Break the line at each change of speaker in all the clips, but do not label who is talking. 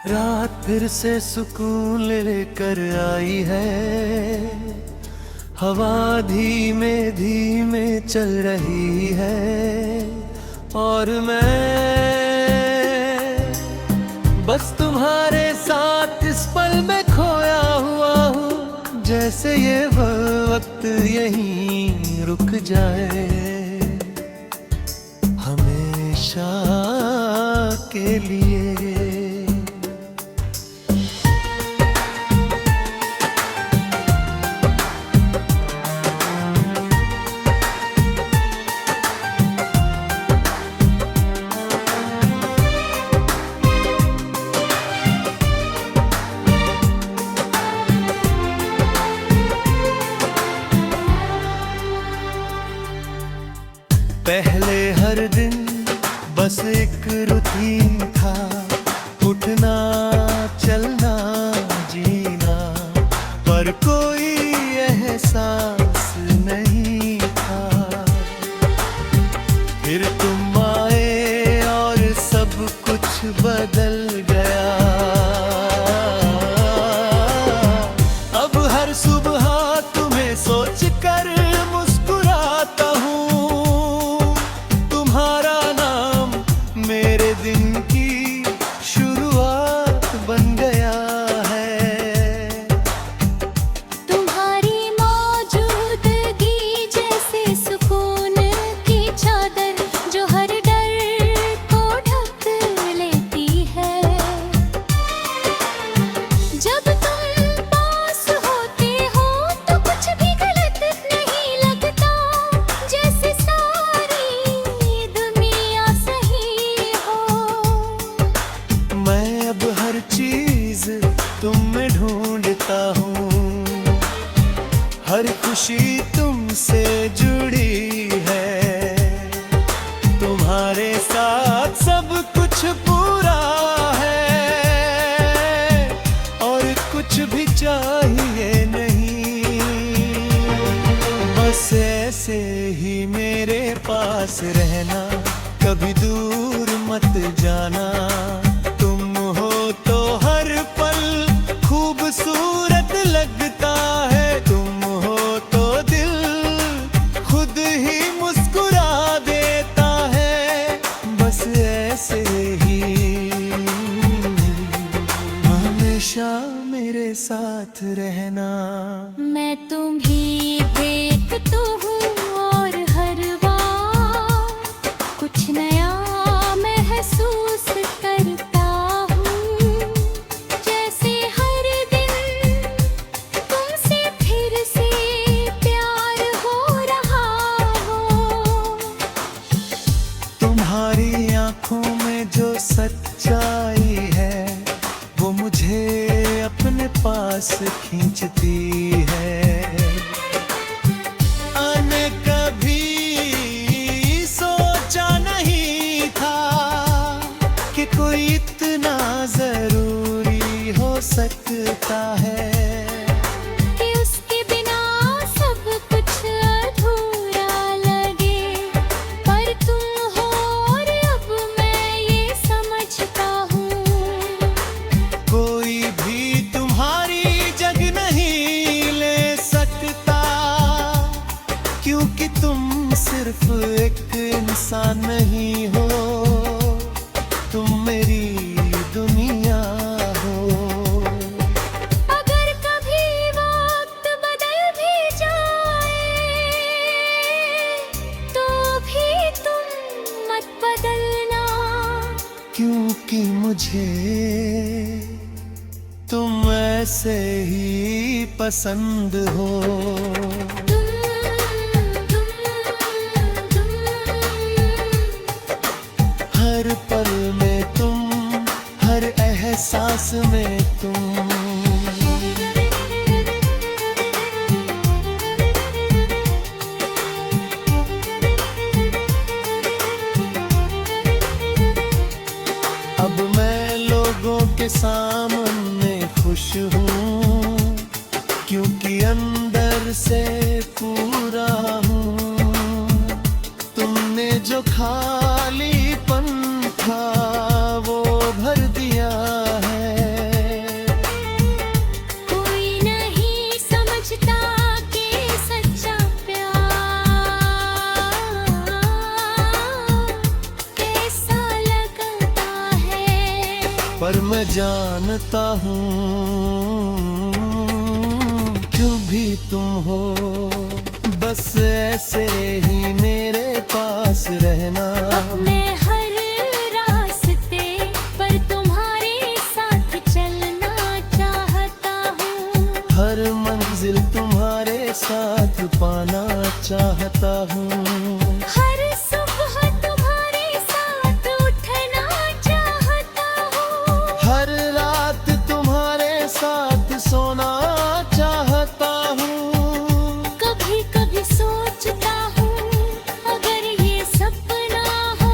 रात फिर से सुकून लेकर आई है। हवा धीमे धीमे चल रही है और मैं बस तुम्हारे साथ इस पल में खोया हुआ हूँ। जैसे ये वक्त यहीं रुक जाए हमेशा के लिए। पहले हर दिन बस एक रूटीन था, उठना चलना जीना, पर कोई एहसास नहीं था। फिर तुम आए और सब कुछ बदल गया। अब हर सुबह तुम्हें सोच कर मुस्कुराता हूँ। मेरे दिन की शुरुआत बन गया है।
तुम्हारी मौजूदगी जैसे सुकून की चादर जो हर डर को ढक लेती है। जब तुम पास होते हो तो कुछ भी गलत नहीं लगता, जैसे सारी दुनिया सही हो।
मैं अब हर चीज तुम में ढूंढता हूँ, हर खुशी तुमसे जुड़ी है। तुम्हारे साथ सब कुछ पूरा है और कुछ भी चाहिए नहीं। बस ऐसे ही मेरे पास रहना, कभी दूर मत जाना। तुम हो तो हर पल खूबसूरत लगता है। तुम हो तो दिल खुद ही मुस्कुरा देता है। बस ऐसे ही हमेशा मेरे साथ रहना।
मैं तुम्हीं देखती हूँ और हर बार कुछ नया महसूस करता हूँ। जैसे हर दिन तुमसे फिर से प्यार हो रहा हो।
तुम्हारी आंखों में जो सच्चाई है वो मुझे अपने पास खींचती है। आने कभी सोचा नहीं था कि कोई इतना जरूरी हो सकता है।
कि उसके बिना सब कुछ अधूरा लगे, पर तुम हो और अब मैं ये समझता हूँ।
कोई भी तुम्हारी जगह नहीं ले सकता, क्योंकि तुम सिर्फ एक इंसान नहीं हो, तुम मेरी दुनिया हो।
अगर कभी वक्त बदल भी जाए तो भी तुम मत बदलना,
क्योंकि मुझे तुम ऐसे ही पसंद हो। हर पल में तुम, हर एहसास में तुम। अब मैं लोगों के सामने खुश हूँ, क्योंकि अंदर से पूरा हूँ। तुमने जो खालीपन था वो भर दिया है। पर मैं जानता हूँ जो भी तुम हो, बस ऐसे ही मेरे पास रहना।
मैं हर रास्ते पर तुम्हारे साथ चलना चाहता हूँ,
हर मंजिल तुम्हारे साथ पाना चाहता हूँ,
हर सुबह तुम्हारे साथ उठना चाहता हूँ,
हर रात तुम्हारे साथ सोना चाहता हूँ।
कभी कभी सोचता हूँ अगर ये सपना हो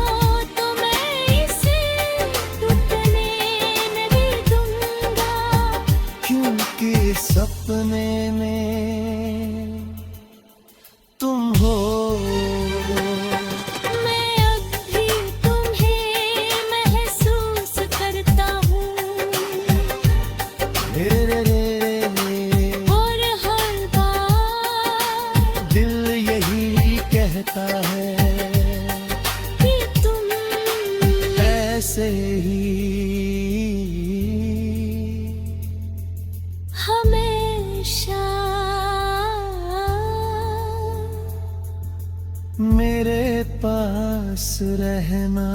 तो मैं इसे टूटने नहीं दूंगा,
क्योंकि सपने में तुम हो।
मैं अब भी तुम्हें महसूस करता हूँ,
रे रे रे रे,
और हर बार
दिल यही कहता है
कि तुम
ऐसे ही
हमेशा
मेरे पास रहना।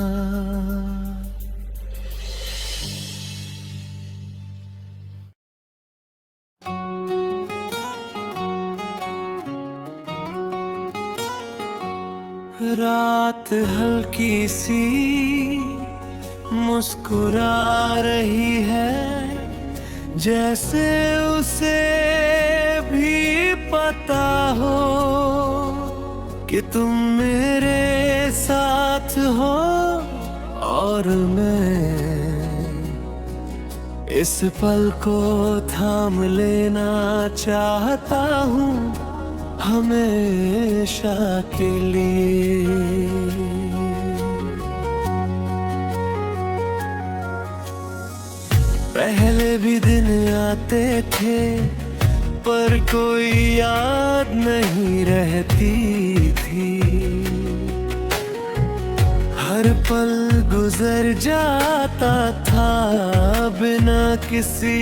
रात हल्की सी मुस्कुरा रही है, जैसे उसे भी पता हो कि तुम मेरे साथ हो, और मैं इस पल को थाम लेना चाहता हूँ हमेशा के लिए। पहले भी दिन आते थे पर कोई याद नहीं रहती थी, हर पल गुजर जाता था बिना किसी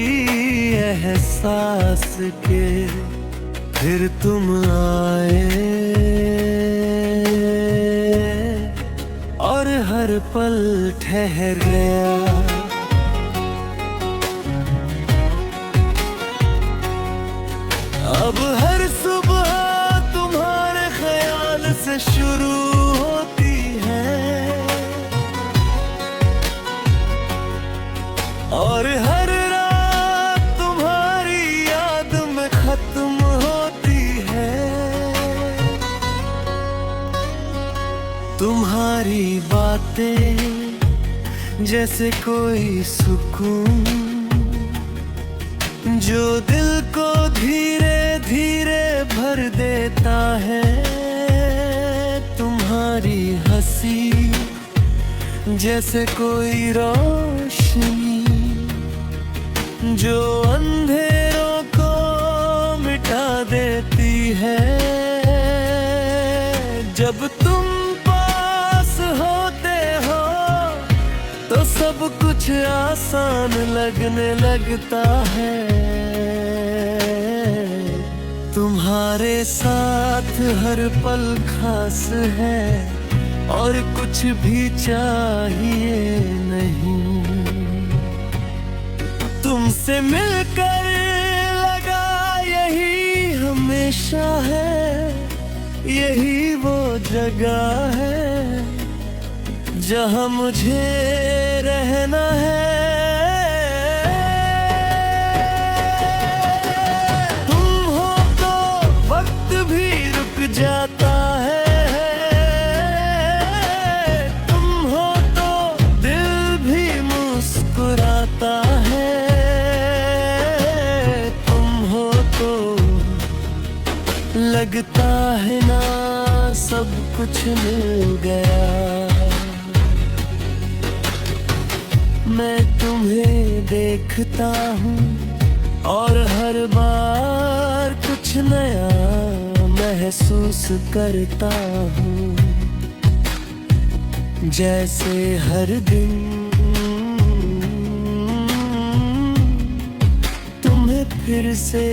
एहसास के। फिर तुम आए और हर पल ठहर गया, अब हर सुबह तुम्हारे ख्याल से शुरू होती है, और हर रात तुम्हारी याद में खत्म होती है। तुम्हारी बातें जैसे कोई सुकून जो दिल को धीरे धीरे भर देता है। तुम्हारी हंसी जैसे कोई रोशनी जो अंधेरों को मिटा देती है। जब तुम पास होते हो तो सब कुछ आसान लगने लगता है। तुम्हारे साथ हर पल खास है और कुछ भी चाहिए नहीं। तुमसे मिलकर लगा यही हमेशा है, यही वो जगह है जहाँ मुझे रहना है। तुम हो तो वक्त भी रुक जाता है, तुम हो तो दिल भी मुस्कुराता है, तुम हो तो लगता है ना सब कुछ मिल गया। मैं तुम्हें देखता हूँ और हर बार कुछ नया महसूस करता हूँ। जैसे हर दिन फिर से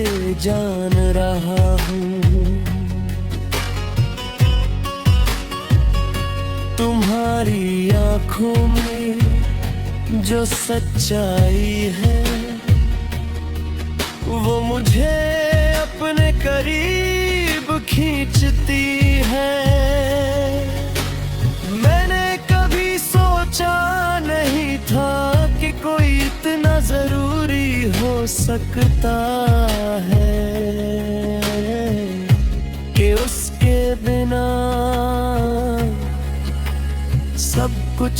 जान रहा हूँ। तुम्हारी आँखों में जो सच्चाई है वो मुझे अपने करीब खींचती है। मैंने कभी सोचा नहीं था कि कोई इतना जरूरी हो सकता है कि उसके बिना सब कुछ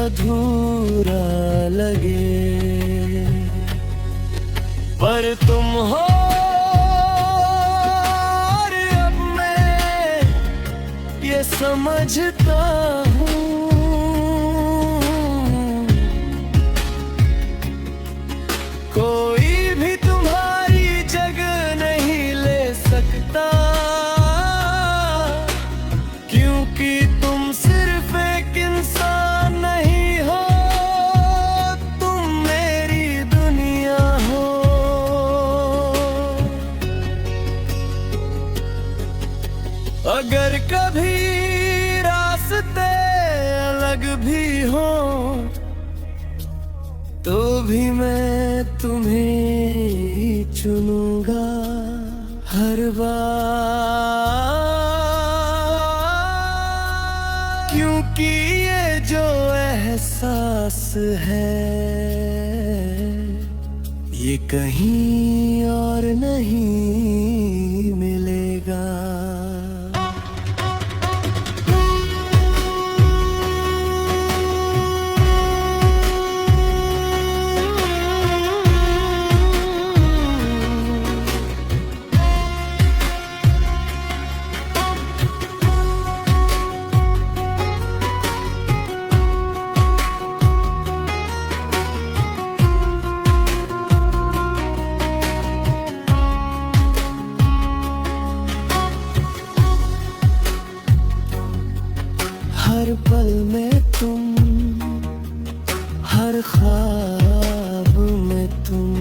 अधूरा लगे। पर तुम हो और अब मैं ये समझता हूँ, कोई भी तुम्हारी जगह नहीं ले सकता, क्योंकि तुम सिर्फ एक इंसान नहीं हो, तुम मेरी दुनिया हो। अगर कभी रास्ते अलग भी हो तो भी मैं तुम्हें ही चुनूंगा हर बार, क्योंकि ये जो एहसास है ये कहीं और नहीं मिलेगा। हर पल में तुम, हर ख्वाब में तुम।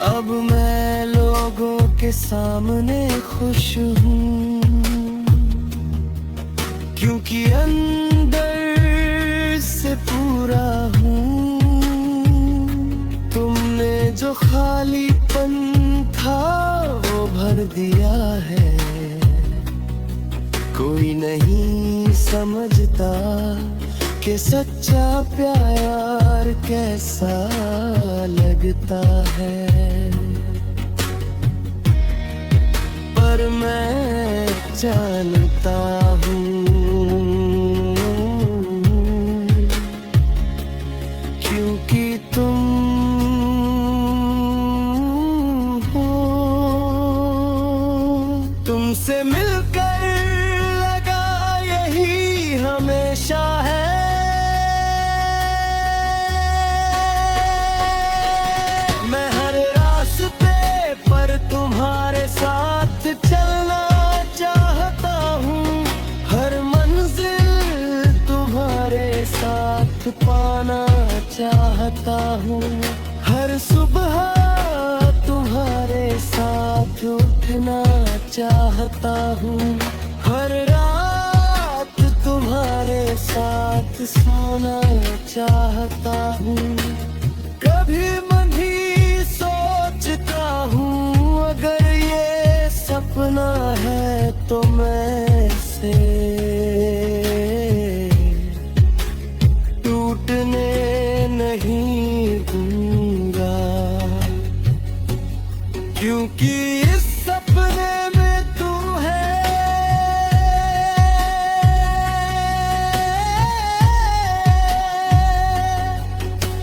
अब मैं लोगों के सामने खुश हूँ, क्योंकि अंदर से पूरा हूँ। तुमने जो खालीपन था वो भर दिया है, कोई नहीं समझता कि सच्चा प्यार कैसा लगता है। पर मैं जानता हूँ, क्योंकि तुम हो, तुमसे मिलकर हमेशा है। मैं हर रास्ते पर तुम्हारे साथ चलना चाहता हूँ, हर मंजिल तुम्हारे साथ पाना चाहता हूँ, हर सुबह तुम्हारे साथ उठना चाहता हूँ, हर तुम्हारे साथ सोना चाहता हूँ। कभी मन ही सोचता हूँ, अगर ये सपना है तो मैं इसे टूटने नहीं दूंगा, क्योंकि इस सपने में तू है।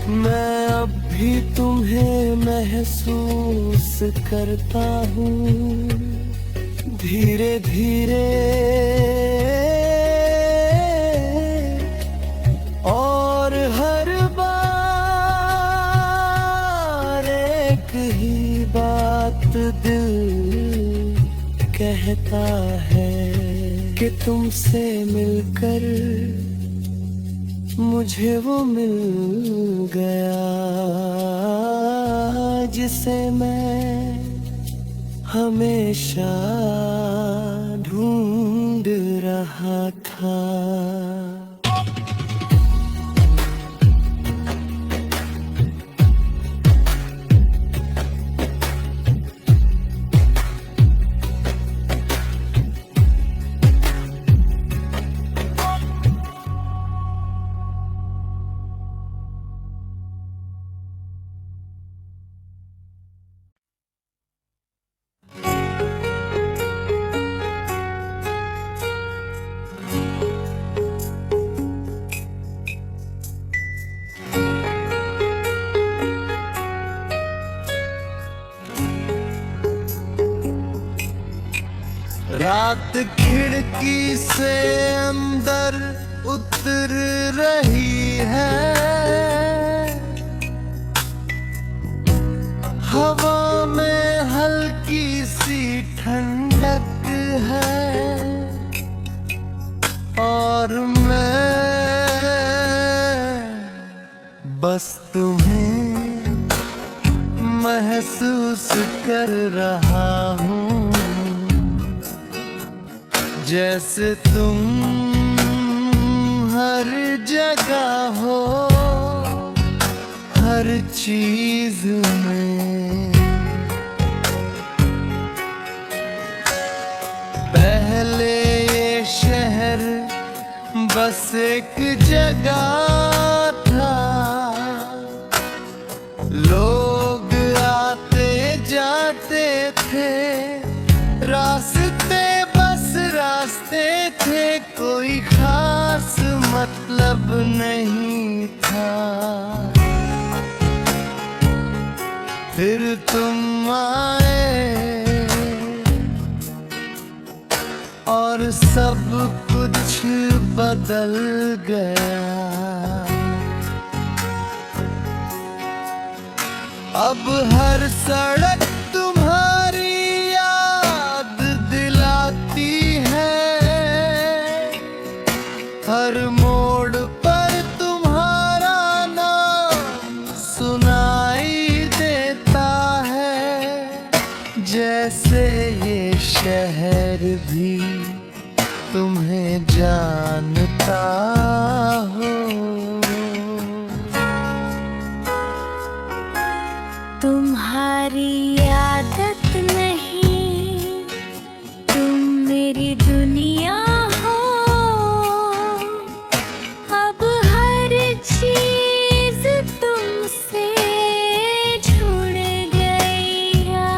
मैं अब भी तुम्हें महसूस करता हूँ, धीरे धीरे और हर बार एक ही बात दिल कहता है कि तुमसे मिलकर मुझे वो मिल गया जिसे मैं हमेशा ढूंढ रहा था। रात खिड़की से अंदर उतर रही है, हवा में हल्की सी ठंडक है और मैं बस तुम्हें महसूस कर रहा हूँ, जैसे तुम हर जगह हो, हर चीज में। पहले ये शहर बस एक जगह था, लोग आते जाते थे, रास्ते रास्ते थे, कोई खास मतलब नहीं था। फिर तुम आए और सब कुछ बदल गया। अब हर सड़क तुम्हारी याद दिलाती है, हर मोड़ पर तुम्हारा नाम सुनाई देता है, जैसे ये शहर भी तुम्हें जानता हो।
तुम्हारी आदत नहीं, तुम मेरी दुनिया हो, अब हर चीज तुमसे जुड़ गई है।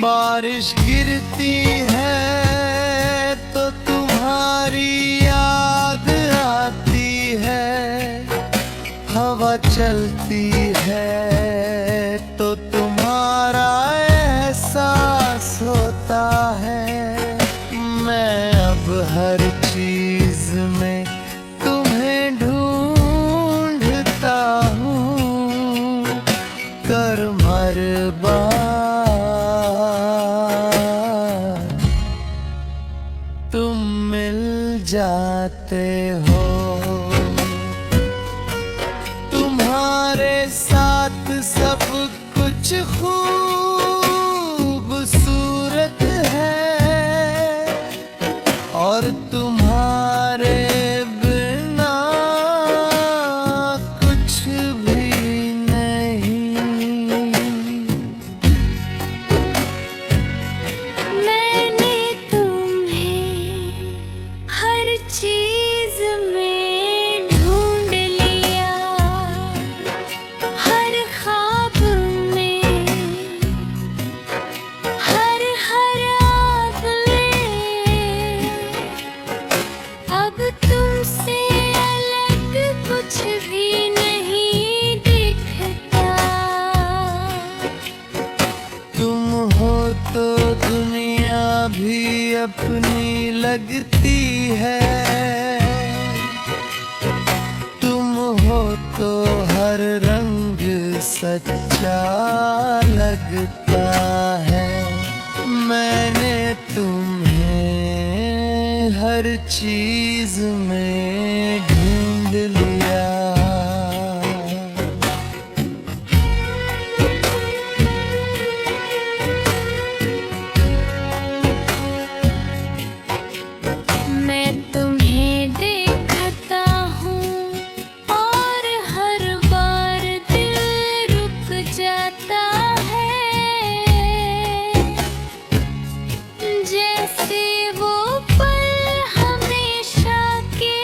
बारिश गिरती है तो तुम्हारी याद आती है, हवा चलती है तो तुम्हारा एहसास होता है। मैं अब हर चीज में तुम्हें ढूंढता हूँ, कर मरबा तुम मिल जाते हो। तुम्हारे साथ सब कुछ खूबसूरत है और तुम्हारे बिना कुछ भी नहीं।
मैंने तुम्हें हर चीज में ढूंढ लिया, हर ख्वाब में, हर रात में। अब तुमसे अलग कुछ भी नहीं दिखता।
तुम हो तो दुनिया भी अपनी लगती है। तुम हो तो हर रंग सच्चा लगता है। मैंने तुम्हें हर चीज में ढूंढ लिया।
मैं तुम्हें देखता हूँ और हर बार दिल रुक जाता है। जैसे वो पल हमेशा के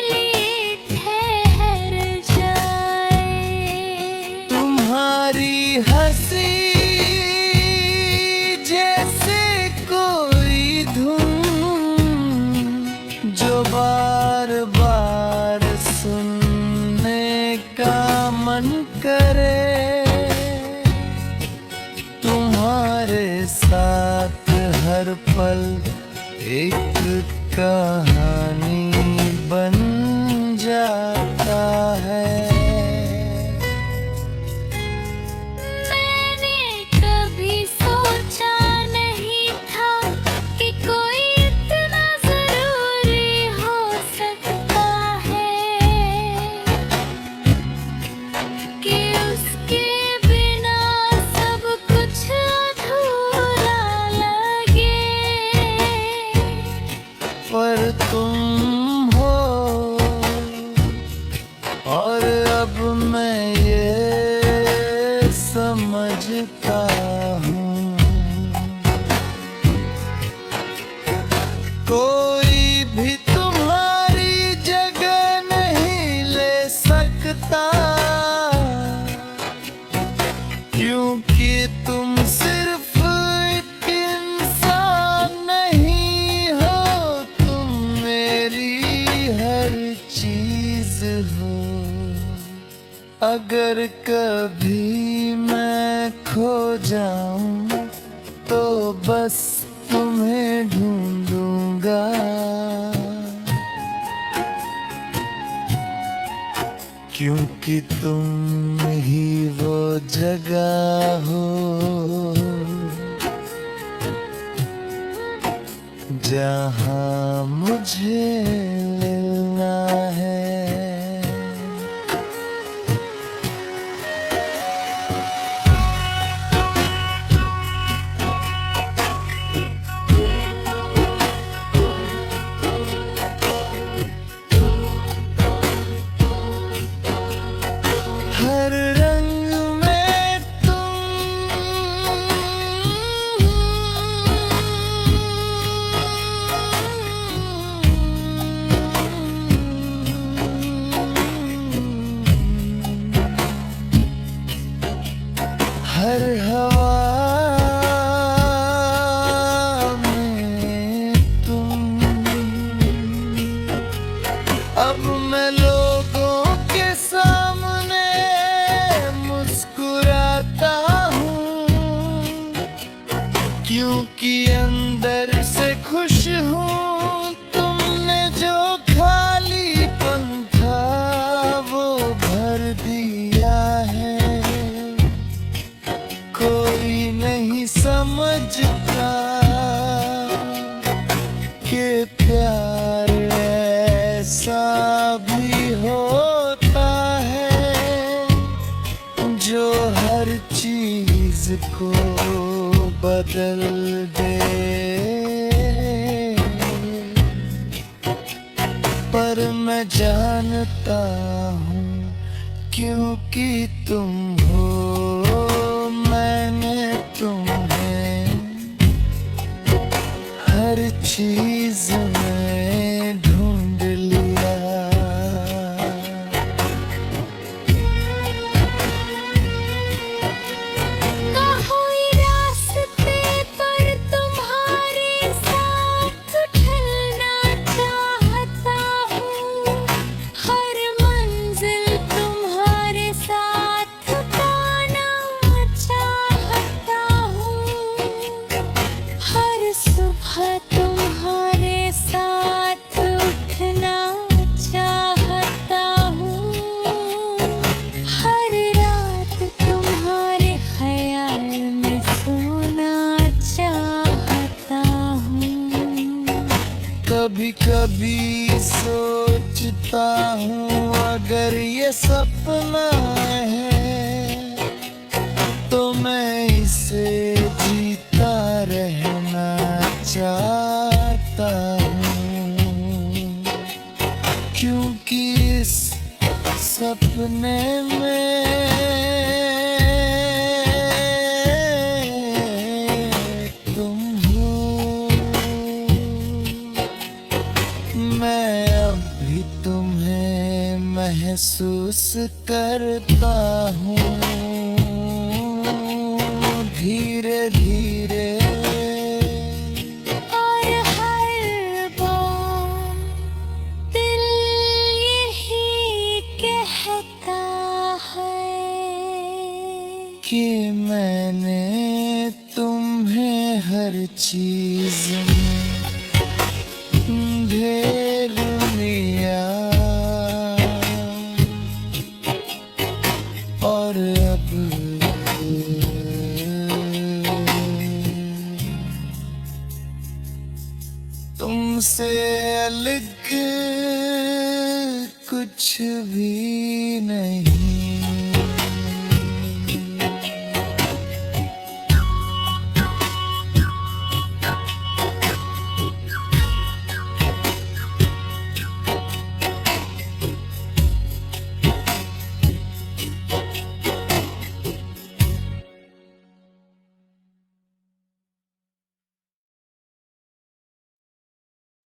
लिए ठहर जाए।
तुम्हारी हंसी जैसे कोई धुन जो बार बार सुनने का मन करे। तुम्हारे साथ हर पल एक कहानी बन जाता है।
मैंने कभी सोचा नहीं था कि कोई इतना जरूरी हो सकता है, कि उसके बिना सब कुछ अधूरा लगे।
पर तुम हो और अब मैं ये समझता हूँ, कोई भी तुम्हारी जगह नहीं ले सकता। क्योंकि तुम सिर्फ एक इंसान नहीं हो, तुम मेरी हर चीज हो। अगर कभी मैं खो जाऊं तो बस तुम्हें ढूंढूंगा। क्योंकि तुम ही वो जगह हो जहाँ मुझे मिलना है। हर रंग में हर हवा में तुम। अब मैं लोगों के सामने मुस्कुराता हूँ, क्योंकि अंदर से खुश हूँ। तुमने जो खालीपन था वो भर दिया है। कोई नहीं समझता कि प्यार ऐसा भी होता है जो हर चीज को बदल दे। पर मैं जानता हूँ क्योंकि तुम हो, मैंने तुम्हें हर चीज में ढूंढ लिया।
कोई रास्ते पर तुम्हारे साथ चलना चाहता हूँ। हर मंजिल तुम्हारे साथ पाना चाहता हूँ। हर सुबह
कभी कभी सोचता हूँ अगर ये सपना है तो मैं इसे जीता रहना चाहता हूँ, क्योंकि इस सपने में तुम हो। मैं अब भी तुम्हें महसूस करता हूँ, धीरे धीरे।
और हर बार दिल यही कहता है
कि मैंने तुम्हें हर चीज में ढेर लिया, और अब तुमसे अलग कुछ भी नहीं।